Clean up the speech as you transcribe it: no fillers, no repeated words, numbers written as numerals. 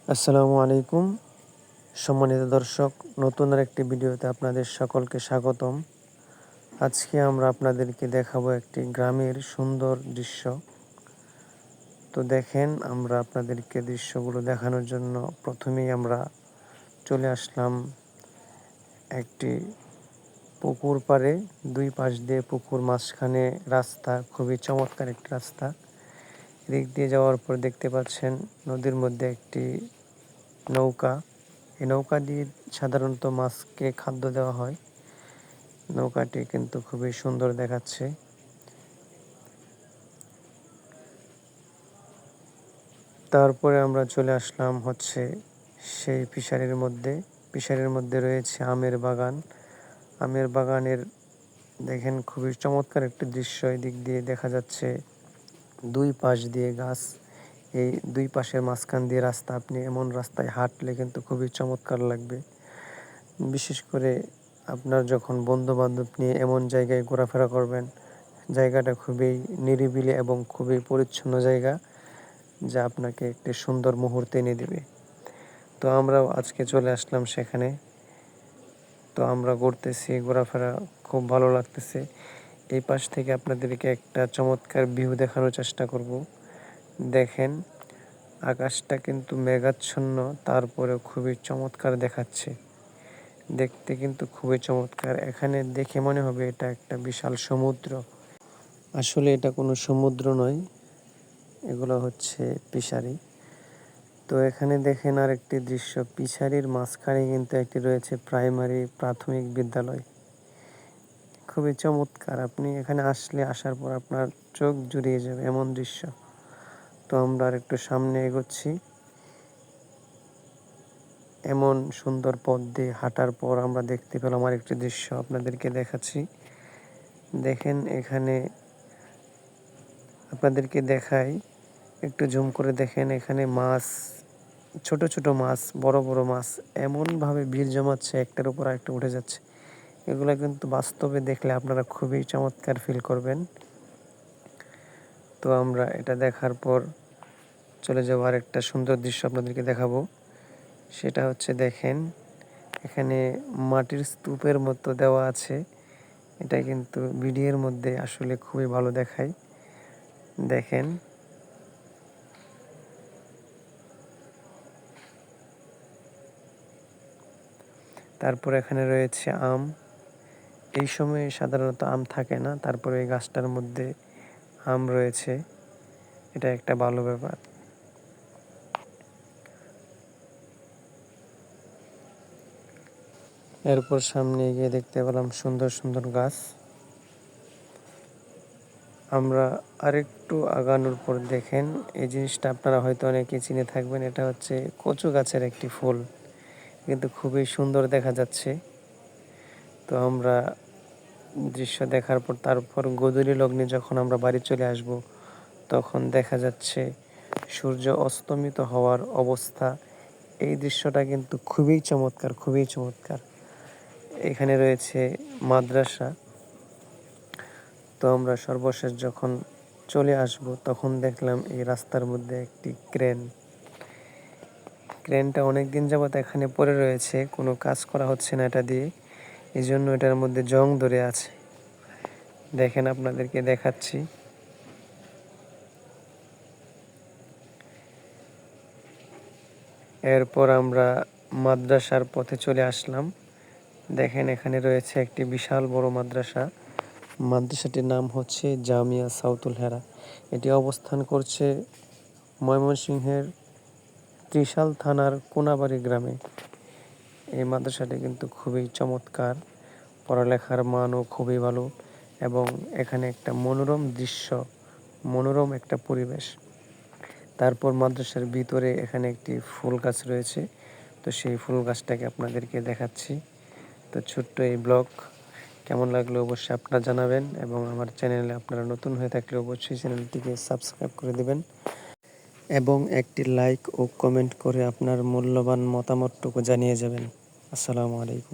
আসসালামু আলাইকুম সম্মানিত দর্শক, নতুন আরেকটি ভিডিওতে আপনাদের সকলকে স্বাগতম। আজকে আমরা আপনাদেরকে দেখাবো একটি গ্রামের সুন্দর দৃশ্য। তো দেখেন, আমরা আপনাদেরকে দৃশ্যগুলো দেখানোর জন্য প্রথমেই আমরা চলে আসলাম একটি পুকুর পাড়ে। দুই পাশ দিয়ে পুকুর, মাঝখানে রাস্তা, খুবই চমৎকার একটি রাস্তা। এদিক দিয়ে যাওয়ার পর দেখতে পাচ্ছেন নদীর মধ্যে একটি নৌকা। এই নৌকা দিয়ে সাধারণত মাছকে খাদ্য দেওয়া হয়। নৌকাটি কিন্তু খুবই সুন্দর দেখাচ্ছে। তারপরে আমরা চলে আসলাম সেই ফিশারির মধ্যে রয়েছে আমের বাগান। আমের বাগানের দেখেন খুবই চমৎকার একটি দৃশ্য। এদিক দিয়ে দেখা যাচ্ছে দুই পাশ দিয়ে গাছ, এই দুই পাশের মাঝখান দিয়ে রাস্তা। আপনি এমন রাস্তায় হাঁটলে কিন্তু খুবই চমৎকার লাগবে। বিশেষ করে আপনার যখন বন্ধু বান্ধব নিয়ে এমন জায়গায় ঘোরাফেরা করবেন, জায়গাটা খুবই নিরিবিলি এবং খুবই পরিচ্ছন্ন জায়গা, যা আপনাকে একটি সুন্দর মুহূর্তে এনে দেবে। তো আমরাও আজকে চলে আসলাম সেখানে। তো আমরা ঘুরতেছি, ঘোরাফেরা খুব ভালো লাগতেছে। এই পাশ থেকে আপনাদেরকে একটা চমৎকার ভিউ দেখানোর চেষ্টা করব। দেখেন, আকাশটা কিন্তু মেঘাচ্ছন্ন, তারপরেও খুবই চমৎকার দেখাচ্ছে। দেখতে কিন্তু খুবই চমৎকার। এখানে দেখে মনে হবে এটা একটা বিশাল সমুদ্র। আসলে এটা কোনো সমুদ্র নয়, এগুলো হচ্ছে ফিশারি। তো এখানে দেখেন আরেকটি দৃশ্য, ফিশারির মাঝখানে কিন্তু একটি রয়েছে প্রাথমিক বিদ্যালয়। খুবই চমৎকার। আপনি এখানে আসার পর আপনার চোখ জুড়িয়ে যাবে এমন দৃশ্য। তো আমরা আর একটু সামনে এগোচ্ছি। এমন সুন্দর পথ দিয়ে হাঁটার পর আমরা দেখতে পেলাম আরেকটি দৃশ্য, আপনাদেরকে দেখাচ্ছি। দেখেন, এখানে আপনাদেরকে দেখাই, একটু জুম করে দেখেন। এখানে মাছ, ছোট ছোট মাছ, বড় বড় মাছ এমনভাবে ভিড় জমাচ্ছে, একটার উপর আরেকটা উঠে যাচ্ছে। এগুলো কিন্তু বাস্তবে দেখলে আপনারা খুবই চমৎকার ফিল করবেন। তো আমরা এটা দেখার পর চলে যাবো আরেকটা সুন্দর দৃশ্য আপনাদেরকে দেখাবো। সেটা হচ্ছে, দেখেন এখানে মাটির স্তূপের মতো দেওয়া আছে। এটা কিন্তু ভিডিওর মধ্যে আসলে খুবই ভালো দেখায়। দেখেন, তারপর এখানে রয়েছে আম। এই সময়ে সাধারণত আম থাকে না, তারপরে এই গাছটার মধ্যে আম রয়েছে, এটা একটা ভালো ব্যাপার। এরপর সামনে গিয়ে দেখতে পেলাম সুন্দর সুন্দর গাছ। আমরা আরেকটু আগানোর পর দেখেন, এই জিনিসটা আপনারা হয়তো অনেকে চিনে থাকবেন। এটা হচ্ছে কচু গাছের একটি ফুল, কিন্তু খুবই সুন্দর দেখা যাচ্ছে। তো আমরা দৃশ্য দেখার পর তারপর গোধূলি লগ্নে যখন আমরা বাড়ি চলে আসব, তখন দেখা যাচ্ছে সূর্য অস্তমিত হওয়ার অবস্থা। এই দৃশ্যটা কিন্তু খুবই চমৎকার, খুবই চমৎকার। এখানে রয়েছে মাদ্রাসা। তো আমরা সর্বশেষ যখন চলে আসব, তখন দেখলাম এই রাস্তার মধ্যে একটি ক্রেনটা অনেক দিন যাবৎ এখানে পড়ে রয়েছে, কোনো কাজ করা হচ্ছে না এটা দিয়ে, এই জন্য এটার মধ্যে জং ধরে আছে। দেখেন, আপনাদেরকে দেখাচ্ছি। এরপর আমরা মাদ্রাসার পথে চলে আসলাম। দেখেন, এখানে রয়েছে একটি বিশাল বড় মাদ্রাসা। মাদ্রাসাটির নাম হচ্ছে জামিয়া সাউতুল হেরা। এটি অবস্থান করছে ময়মনসিংহের ত্রিশাল থানার কোনাবাড়ি গ্রামে। এই মাদ্রাসাটি কিন্তু খুবই চমৎকার, পড়ালেখার মানও খুবই ভালো, এবং এখানে একটা মনোরম দৃশ্য, মনোরম একটা পরিবেশ। তারপর মাদ্রাসার ভিতরে এখানে একটি ফুল গাছ রয়েছে। তো সেই ফুল গাছটাকে আপনাদেরকে দেখাচ্ছি। তো ছোট্ট এই ব্লগ কেমন লাগলো অবশ্যই আপনারা জানাবেন, এবং আমার চ্যানেলে আপনারা নতুন হয়ে থাকলে অবশ্যই চ্যানেলটিকে সাবস্ক্রাইব করে দেবেন, এবং একটি লাইক ও কমেন্ট করে আপনার মূল্যবান মতামতটুকু জানিয়ে যাবেন। আসসালামু আলাইকুম।